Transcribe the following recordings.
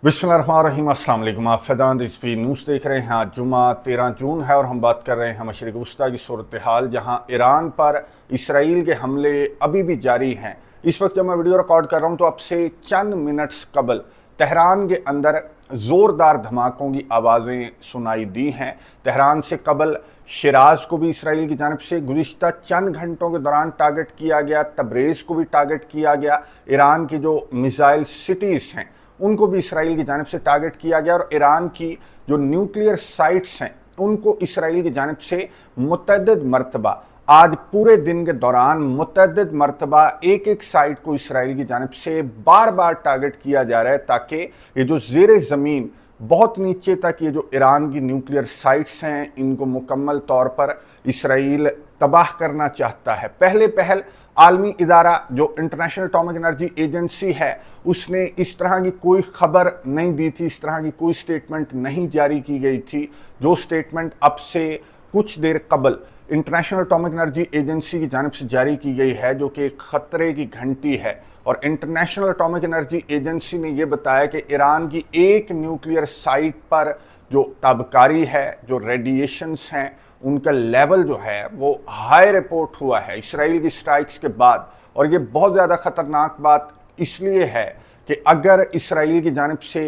बिस्मिल्लाहिर्रहमानिर्रहीम, अस्सलाम वालेकुम। आप फैज़ान रिज़वी न्यूज़ देख रहे हैं। आज जुमा 13 जून है और हम बात कर रहे हैं मशरिक़ वस्ता की सूरत हाल, जहाँ ईरान पर इसराइल के हमले अभी भी जारी हैं। इस वक्त जब मैं वीडियो रिकॉर्ड कर रहा हूँ तो अब से चंद मिनट्स कबल तेहरान के अंदर ज़ोरदार धमाकों की आवाज़ें सुनाई दी हैं। तेहरान से कबल शिराज को भी इसराइल की जानिब से गुज़िश्ता चंद घंटों के दौरान टारगेट किया गया, तब्रेज़ को भी टारगेट किया गया। ईरान की जो मिसाइल सिटीज़ हैं उनको भी इसराइल की जानिब से टारगेट किया गया और ईरान की जो न्यूक्लियर साइट्स हैं उनको इसराइल की जानिब से मुतअद्दिद मरतबा आज पूरे दिन के दौरान मुतअद्दिद मरतबा एक एक साइट को इसराइल की जानिब से बार बार टारगेट किया जा रहा है, ताकि ये जो ज़ेरे ज़मीन बहुत नीचे तक ये जो ईरान की न्यूक्लियर साइट्स हैं इनको मुकम्मल तौर पर इसराइल तबाह करना चाहता है। पहले पहल आलमी इदारा जो इंटरनेशनल एटॉमिक एनर्जी एजेंसी है उसने इस तरह की कोई खबर नहीं दी थी, इस तरह की कोई स्टेटमेंट नहीं जारी की गई थी। जो स्टेटमेंट अब से कुछ देर कबल इंटरनेशनल एटॉमिक एनर्जी एजेंसी की जानिब से जारी की गई है, जो कि एक ख़तरे की घंटी है। और इंटरनेशनल एटॉमिक एनर्जी एजेंसी ने यह बताया कि ईरान की एक न्यूक्लियर साइट पर जो ताबकारी है, जो रेडिएशंस हैं, उनका लेवल जो है वो हाई रिपोर्ट हुआ है इसराइल की स्ट्राइक्स के बाद। और ये बहुत ज़्यादा ख़तरनाक बात इसलिए है कि अगर इसराइल की जानिब से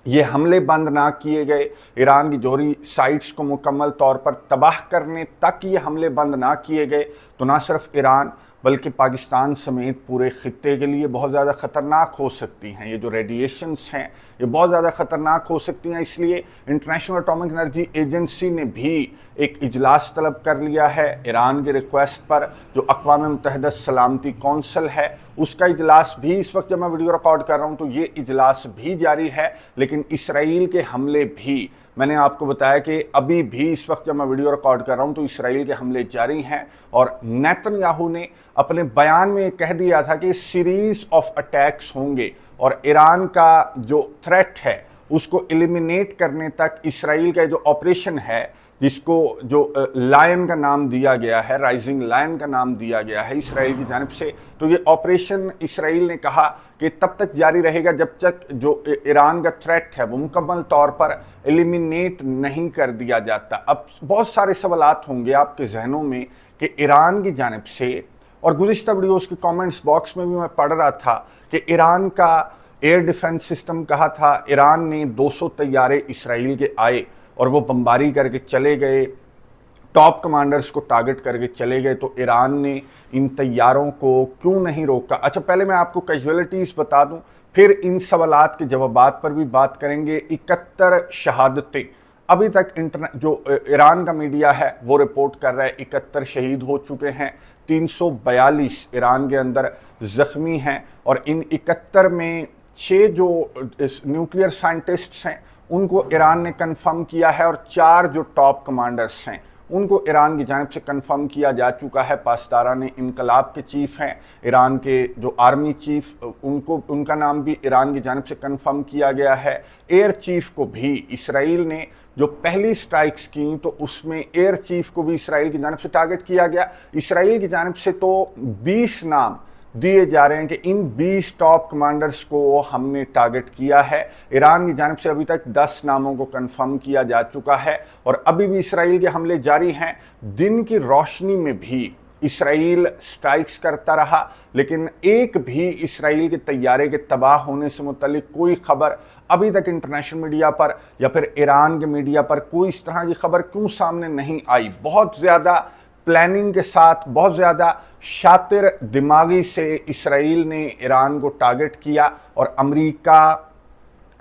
ये हमले बंद ना किए गए, ईरान की जोहरी साइट्स को मुकम्मल तौर पर तबाह करने तक ये हमले बंद ना किए गए, तो ना सिर्फ ईरान बल्कि पाकिस्तान समेत पूरे खित्ते के लिए बहुत ज़्यादा ख़तरनाक हो सकती हैं। ये जो रेडिएशंस हैं ये बहुत ज़्यादा ख़तरनाक हो सकती हैं। इसलिए इंटरनेशनल एटॉमिक एनर्जी एजेंसी ने भी एक इजलास तलब कर लिया है ईरान के रिक्वेस्ट पर। जो अक़वाम मुत्तहिदा सलामती कौंसिल है उसका इजलास भी इस वक्त जब मैं वीडियो रिकॉर्ड कर रहा हूँ तो ये इजलास भी जारी है। लेकिन इसराइल के हमले भी, मैंने आपको बताया कि अभी भी इस वक्त जब मैं वीडियो रिकॉर्ड कर रहा हूँ तो इसराइल के हमले जारी हैं। और नेतन्याहू ने अपने बयान में कह दिया था कि सीरीज ऑफ अटैक्स होंगे और ईरान का जो थ्रेट है उसको एलिमिनेट करने तक इसराइल का जो ऑपरेशन है, जिसको जो लायन का नाम दिया गया है, राइजिंग लायन का नाम दिया गया है इसराइल की जानिब से, तो ये ऑपरेशन इसराइल ने कहा कि तब तक जारी रहेगा जब तक जो ईरान का थ्रेट है वो मुकम्मल तौर पर एलिमिनेट नहीं कर दिया जाता। अब बहुत सारे सवालात होंगे आपके जहनों में कि ईरान की जानिब से, और गुज़िश्ता वीडियोज़ के कमेंट्स बॉक्स में भी मैं पढ़ रहा था कि ईरान का एयर डिफेंस सिस्टम कहा था, ईरान ने 200 तैयारे इसराइल के आए और वो बमबारी करके चले गए, टॉप कमांडर्स को टारगेट करके चले गए, तो ईरान ने इन तैयारों को क्यों नहीं रोका। अच्छा, पहले मैं आपको कैजुअलिटीज़ बता दूं, फिर इन सवालात के जवाबात पर भी बात करेंगे। 71 शहादतें अभी तक जो ईरान का मीडिया है वो रिपोर्ट कर रहा है, 71 शहीद हो चुके हैं, 342 ईरान के अंदर ज़ख्मी हैं। और इन 71 में 6 जो न्यूक्लियर साइंटिस्ट्स हैं उनको ईरान ने कंफर्म किया है और 4 जो टॉप कमांडर्स हैं उनको ईरान की जानिब से कंफर्म किया जा चुका है। पासदारा ने इनकलाब के चीफ हैं, ईरान के जो आर्मी चीफ, उनका नाम भी ईरान की जानिब से कंफर्म किया गया है। एयर चीफ को भी इसराइल ने जो पहली स्ट्राइक्स की तो उसमें एयर चीफ को भी इसराइल की जानिब से टारगेट किया गया। इसराइल की जानिब से तो 20 नाम दिए जा रहे हैं कि इन 20 टॉप कमांडर्स को हमने टारगेट किया है। ईरान की जानिब से अभी तक 10 नामों को कंफर्म किया जा चुका है और अभी भी इसराइल के हमले जारी हैं। दिन की रोशनी में भी इसराइल स्ट्राइक्स करता रहा, लेकिन एक भी इसराइल के तैयारे के तबाह होने से मुतल्लिक कोई खबर अभी तक इंटरनेशनल मीडिया पर या फिर ईरान के मीडिया पर कोई इस तरह की खबर क्यों सामने नहीं आई। बहुत ज़्यादा प्लानिंग के साथ, बहुत ज़्यादा शातिर दिमागी से इसराइल ने ईरान को टारगेट किया और अमेरिका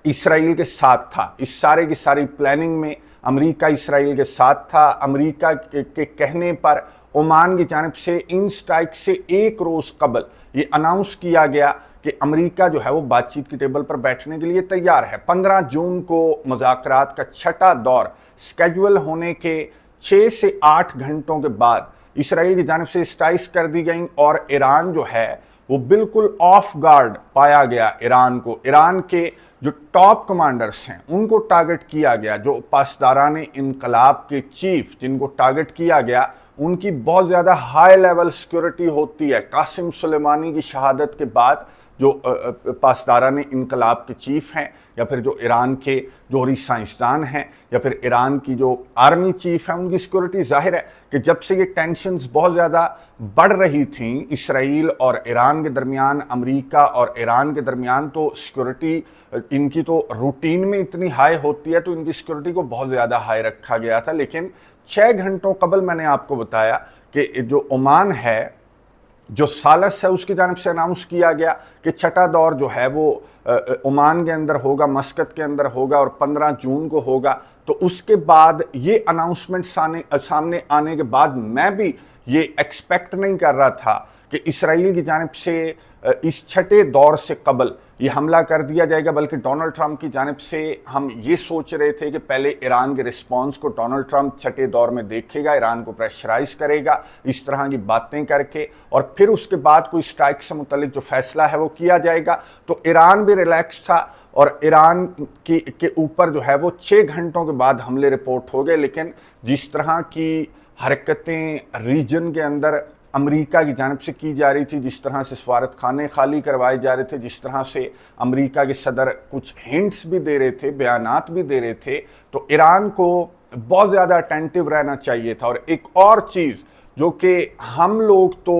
इसराइल के साथ था। इस सारे की सारी प्लानिंग में अमेरिका इसराइल के साथ था। अमेरिका के कहने पर ओमान की जानिब से इन स्ट्राइक से एक रोज़ कबल ये अनाउंस किया गया कि अमेरिका जो है वो बातचीत की टेबल पर बैठने के लिए तैयार है। 15 जून को मुज़ाकरात का छठा दौर स्केड्यूल होने के 6 से 8 घंटों के बाद इसराइल की जानिब से स्ट्राइक्स कर दी गई और ईरान जो है वो बिल्कुल ऑफ गार्ड पाया गया। ईरान को, ईरान के जो टॉप कमांडर्स हैं उनको टारगेट किया गया। जो पासदारान इनकलाब के चीफ जिनको टारगेट किया गया उनकी बहुत ज़्यादा हाई लेवल सिक्योरिटी होती है। कासिम सुलेमानी की शहादत के बाद جو پاسداران انقلاب کے چیف ہیں یا پھر جو ایران کے جوہری سائنسدان ہیں یا پھر ایران کی جو آرمی چیف ہیں، ان کی سیکورٹی ظاہر ہے کہ جب سے یہ ٹینشنز بہت زیادہ بڑھ رہی تھیں اسرائیل اور ایران کے درمیان، امریکہ اور ایران کے درمیان، تو سیکورٹی ان کی تو روٹین میں اتنی ہائی ہوتی ہے، تو ان کی سیکورٹی کو بہت زیادہ ہائی رکھا گیا تھا۔ لیکن 6 گھنٹوں قبل میں نے آپ کو بتایا کہ جو عمان ہے، جو ثالث ہے، اس کی جانب سے اناؤنس کیا گیا کہ چھٹا دور جو ہے وہ عمان کے اندر ہوگا، مسقط کے اندر ہوگا اور 15 جون کو ہوگا۔ تو اس کے بعد یہ اناؤنسمنٹ سامنے آنے کے بعد میں بھی یہ ایکسپیکٹ نہیں کر رہا تھا کہ اسرائیل کی جانب سے اس چھٹے دور سے قبل یہ حملہ کر دیا جائے گا، بلکہ ڈونلڈ ٹرمپ کی جانب سے ہم یہ سوچ رہے تھے کہ پہلے ایران کے رسپانس کو ڈونلڈ ٹرمپ چھٹے دور میں دیکھے گا، ایران کو پریشرائز کرے گا اس طرح کی باتیں کر کے، اور پھر اس کے بعد کوئی سٹرائک سے متعلق جو فیصلہ ہے وہ کیا جائے گا۔ تو ایران بھی ریلیکس تھا اور ایران کے اوپر جو ہے وہ 6 گھنٹوں کے بعد حملے رپورٹ ہو گئے۔ لیکن جس طرح کی حرکتیں ریجن کے اندر امریکہ کی جانب سے کی جا رہی تھی، جس طرح سے سفارت خانے خالی کروائے جا رہے تھے، جس طرح سے امریکہ کے صدر کچھ ہنٹس بھی دے رہے تھے، بیانات بھی دے رہے تھے، تو ایران کو بہت زیادہ اٹینٹیو رہنا چاہیے تھا۔ اور ایک اور چیز جو کہ ہم لوگ تو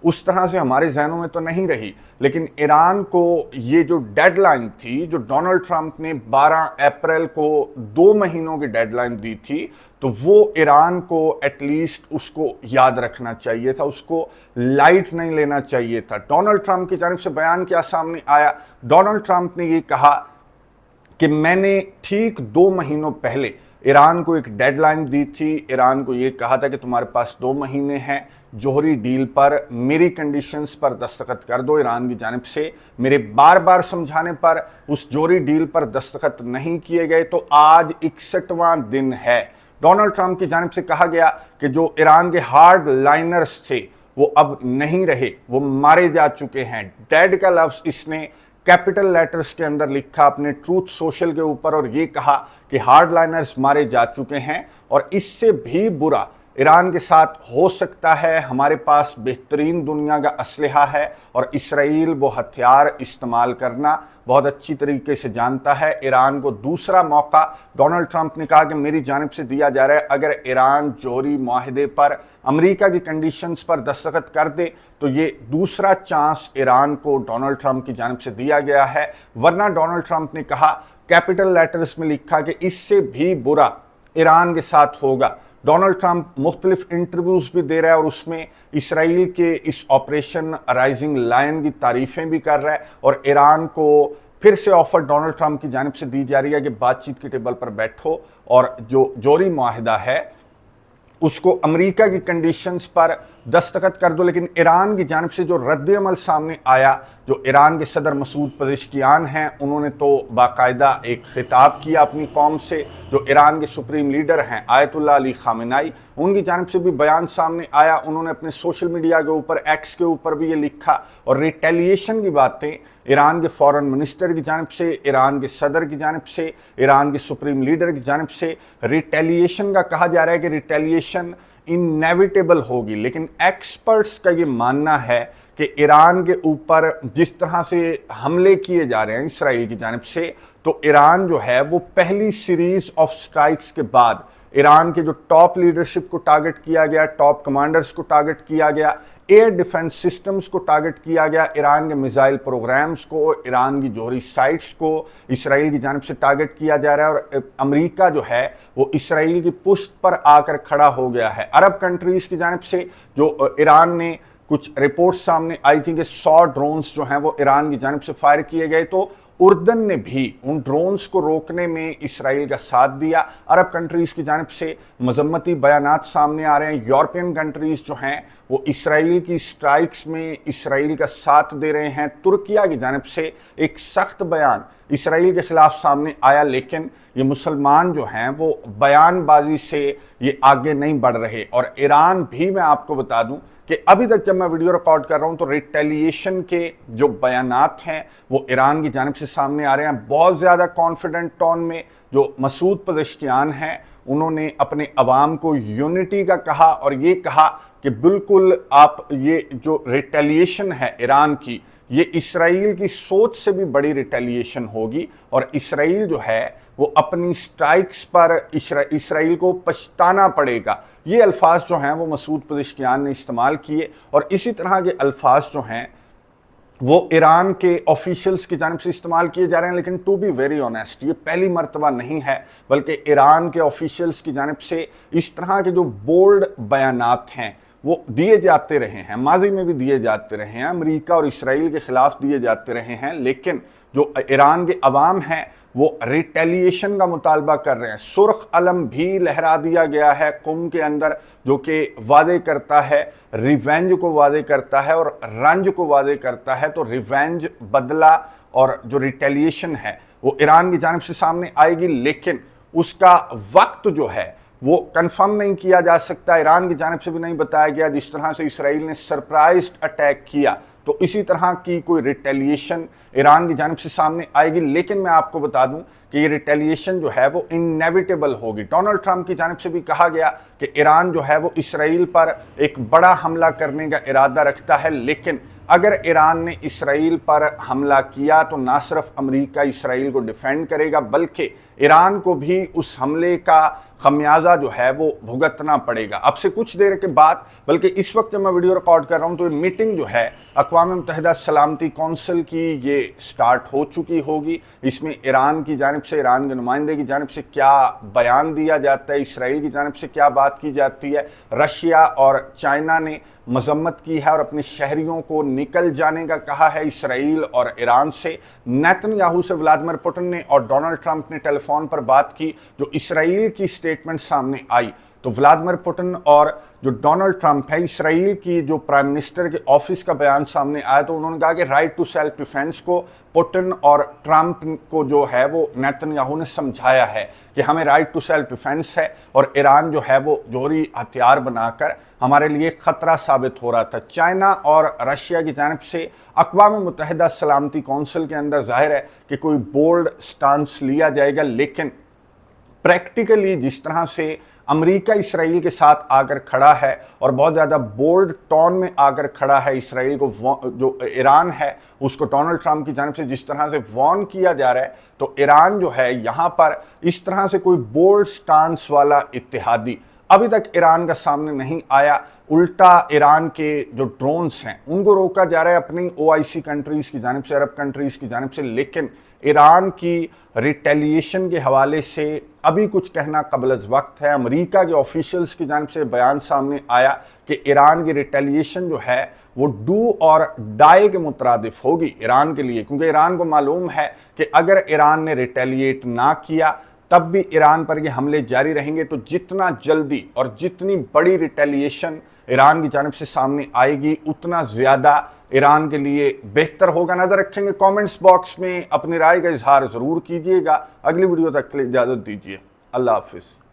اس طرح سے ہمارے ذہنوں میں تو نہیں رہی، لیکن ایران کو یہ جو ڈیڈ لائن تھی، جو ڈونلڈ ٹرمپ نے 12 اپریل کو 2 مہینوں کی ڈیڈ لائن دی تھی، تو وہ ایران کو ایٹ لیسٹ اس کو یاد رکھنا چاہیے تھا، اس کو لائٹ نہیں لینا چاہیے تھا۔ ڈونلڈ ٹرمپ کی جانب سے بیان کیا سامنے آیا؟ ڈونلڈ ٹرمپ نے یہ کہا کہ میں نے ٹھیک 2 مہینوں پہلے ایران کو ایک ڈیڈ لائن دی تھی، ایران کو یہ کہا تھا کہ تمہارے پاس 2 مہینے ہیں، جوہری ڈیل پر میری کنڈیشنز پر دستخط کر دو۔ ایران کی جانب سے میرے بار بار سمجھانے پر اس جوہری ڈیل پر دستخط نہیں کیے گئے، تو آج 61واں دن ہے۔ ڈونلڈ ٹرمپ کی جانب سے کہا گیا کہ جو ایران کے ہارڈ لائنرز تھے وہ اب نہیں رہے، وہ مارے جا چکے ہیں۔ ڈیڈ کا لفظ اس نے کیپٹل لیٹرز کے اندر لکھا اپنے ٹروتھ سوشل کے اوپر، اور یہ کہا کہ ہارڈ لائنرز مارے جا چکے ہیں، اور اس سے بھی برا ایران کے ساتھ ہو سکتا ہے۔ ہمارے پاس بہترین دنیا کا اسلحہ ہے، اور اسرائیل وہ ہتھیار استعمال کرنا بہت اچھی طریقے سے جانتا ہے۔ ایران کو دوسرا موقع ڈونلڈ ٹرمپ نے کہا کہ میری جانب سے دیا جا رہا ہے، اگر ایران جوہری معاہدے پر امریکہ کی کنڈیشنز پر دستخط کر دے تو یہ دوسرا چانس ایران کو ڈونلڈ ٹرمپ کی جانب سے دیا گیا ہے۔ ورنہ ڈونلڈ ٹرمپ نے کہا، کیپٹل لیٹرز میں لکھا کہ اس سے بھی برا ایران کے ساتھ ہوگا۔ ڈونلڈ ٹرمپ مختلف انٹرویوز بھی دے رہا ہے اور اس میں اسرائیل کے اس آپریشن رائزنگ لائن کی تعریفیں بھی کر رہا ہے، اور ایران کو پھر سے آفر ڈونلڈ ٹرمپ کی جانب سے دی جا رہی ہے کہ بات چیت کے ٹیبل پر بیٹھو اور جو جوہری معاہدہ ہے اس کو امریکہ کی کنڈیشنز پر دستخط کر دو۔ لیکن ایران کی جانب سے جو رد عمل سامنے آیا، جو ایران کے صدر مسعود پزشکیان ہیں، انہوں نے تو باقاعدہ ایک خطاب کیا اپنی قوم سے۔ جو ایران کے سپریم لیڈر ہیں آیت اللہ علی خامنائی، ان کی جانب سے بھی بیان سامنے آیا۔ انہوں نے اپنے سوشل میڈیا کے اوپر، ایکس کے اوپر بھی یہ لکھا، اور ریٹیلیشن کی باتیں ایران کے فورن منسٹر کی جانب سے، ایران کے صدر کی جانب سے، ایران کے سپریم لیڈر کی جانب سے ریٹیلیشن کا کہا جا رہا ہے کہ ریٹیلیشن انیویٹیبل ہوگی۔ لیکن ایکسپرٹس کا یہ ماننا ہے کہ ایران کے اوپر جس طرح سے حملے کیے جا رہے ہیں اسرائیل کی جانب سے، تو ایران جو ہے وہ پہلی سیریز آف سٹرائکس کے بعد ایران کے جو ٹاپ لیڈرشپ کو ٹارگٹ کیا گیا، ٹاپ کمانڈرز کو ٹارگٹ کیا گیا، ایئر ڈیفنس سسٹمز کو ٹارگٹ کیا گیا، ایران کے میزائل پروگرامز کو، ایران کی جوہری سائٹس کو اسرائیل کی جانب سے ٹارگٹ کیا جا رہا ہے، اور امریکہ جو ہے وہ اسرائیل کی پشت پر آ کر کھڑا ہو گیا ہے۔ عرب کنٹریز کی جانب سے جو ایران نے کچھ رپورٹس سامنے آئی تھی کہ 100 ڈرونز جو ہیں وہ ایران کی جانب سے فائر کیے گئے، تو اردن نے بھی ان ڈرونز کو روکنے میں اسرائیل کا ساتھ دیا۔ عرب کنٹریز کی جانب سے مذمتی بیانات سامنے آ رہے ہیں۔ یورپین کنٹریز جو ہیں وہ اسرائیل کی سٹرائکس میں اسرائیل کا ساتھ دے رہے ہیں۔ ترکیہ کی جانب سے ایک سخت بیان اسرائیل کے خلاف سامنے آیا، لیکن یہ مسلمان جو ہیں وہ بیان بازی سے یہ آگے نہیں بڑھ رہے۔ اور ایران بھی، میں آپ کو بتا دوں کہ ابھی تک جب میں ویڈیو ریکارڈ کر رہا ہوں تو ریٹیلیشن کے جو بیانات ہیں وہ ایران کی جانب سے سامنے آ رہے ہیں بہت زیادہ کانفیڈنٹ ٹون میں۔ جو مسعود پزشکیان ہیں انہوں نے اپنے عوام کو یونٹی کا کہا، اور یہ کہا کہ بالکل آپ یہ جو ریٹیلیشن ہے ایران کی، ये इसराइल की सोच से भी बड़ी रिटेलिएशन होगी और इसराइल जो है वो अपनी स्ट्राइक्स पर इसराइल को पछताना पड़ेगा। ये अल्फाज जो हैं वो मसूद पज़ेश्कियान ने इस्तेमाल किए और इसी तरह के अल्फाज जो हैं वो ईरान के ऑफिशियल्स की जानिब से इस्तेमाल किए जा रहे हैं। लेकिन टू बी वेरी ऑनेस्ट, ये पहली मर्तबा नहीं है, बल्कि ईरान के ऑफिशियल्स की जानिब से इस तरह के जो बोल्ड बयानात हैं वो दिए जाते रहे हैं, माजी में भी दिए जाते रहे हैं, अमेरिका और इसराइल के ख़िलाफ़ दिए जाते रहे हैं। लेकिन जो ईरान के अवाम हैं वो रिटेलिएशन का मुतालबा कर रहे हैं। सुर्ख अलम भी लहरा दिया गया है कुम के अंदर, जो कि वादे करता है, रिवेंज को वादे करता है और रंज को वादे करता है। तो रिवेंज, बदला और जो रिटेलिएशन है वो ईरान की जानिब से सामने आएगी, लेकिन उसका वक्त जो है वो कंफर्म नहीं किया जा सकता। ईरान की जानिब से भी नहीं बताया गया। जिस तरह से इसराइल ने सरप्राइज अटैक किया तो इसी तरह की कोई रिटेलिएशन ईरान की जानिब से सामने आएगी। लेकिन मैं आपको बता दूं कि ये रिटेलिएशन जो है वो इनएविटेबल होगी। डोनाल्ड ट्रंप की जानिब से भी कहा गया कि ईरान जो है वो इसराइल पर एक बड़ा हमला करने का इरादा रखता है, लेकिन अगर ईरान ने इसराइल पर हमला किया तो ना सिर्फ अमेरिका इसराइल को डिफेंड करेगा, बल्कि ईरान को भी उस हमले का खमियाजा जो है वो भुगतना पड़ेगा। अब से कुछ देर के बाद, बल्कि इस वक्त जब मैं वीडियो रिकॉर्ड कर रहा हूँ तो ये मीटिंग जो है अक़वाम मुत्तहिदा सलामती कौंसिल की ये स्टार्ट हो चुकी होगी। इसमें ईरान की जानिब से, ईरान के नुमाइंदे की जानिब से क्या बयान दिया जाता है, इसराइल की जानिब से क्या बात की जाती है। रशिया और चाइना ने मजम्मत की है और अपने शहरियों को निकल जाने का कहा है इसराइल और ईरान से। नेतन्याहू से व्लादिमीर पुतिन ने और डोनाल्ड ट्रंप ने टेलीफोन पर बात की। जो इसराइल की स्टेटमेंट सामने आई तो व्लादिमीर पुतिन और जो डोनाल्ड ट्रंप है, इसराइल की जो प्राइम मिनिस्टर के ऑफिस का बयान सामने आया तो उन्होंने कहा कि राइट टू सेल्फ डिफेंस को पुतिन और ट्रंप को जो है वो नेतन्याहू ने समझाया है कि हमें राइट टू सेल्फ डिफेंस है और ईरान जो है वो जोहरी हथियार बनाकर हमारे लिए ख़तरा साबित हो रहा था। चाइना और रशिया की जानिब से अक़वाम मुत्तहिदा सलामती कौंसिल के अंदर जाहिर है कि कोई बोल्ड स्टांस लिया जाएगा, लेकिन प्रैक्टिकली जिस तरह से अमेरिका इसराइल के साथ आकर खड़ा है और बहुत ज़्यादा बोल्ड टोन में आकर खड़ा है इसराइल को, जो ईरान है उसको डोनाल्ड ट्रंप की जानिब से जिस तरह से वॉर्न किया जा रहा है, तो ईरान जो है यहाँ पर इस तरह से कोई बोल्ड स्टांस वाला इत्तेहादी अभी तक ईरान का सामने नहीं आया। उल्टा ईरान के जो ड्रोन्स हैं उनको रोका जा रहा है अपनी OIC कंट्रीज़ की जानिब से, अरब कंट्रीज़ की जानिब से। लेकिन ईरान की रिटेलिएशन के हवाले से अभी कुछ कहना क़ब्ल वक्त है। अमेरिका के ऑफिशियल्स की जानिब से बयान सामने आया कि ईरान की रिटेलिएशन जो है वो डू और डाई के मुतरादिफ होगी ईरान के लिए, क्योंकि ईरान को मालूम है कि अगर ईरान ने रिटेलिएट ना किया तब भी ईरान पर ये हमले जारी रहेंगे। तो जितना जल्दी और जितनी बड़ी रिटेलिएशन ईरान की जानिब से सामने आएगी उतना ज़्यादा ईरान के लिए बेहतर होगा। नज़र रखेंगे। कमेंट्स बॉक्स में अपनी राय का इजहार ज़रूर कीजिएगा। अगली वीडियो तक के लिए इजाज़त दीजिए। अल्लाह हाफिज़।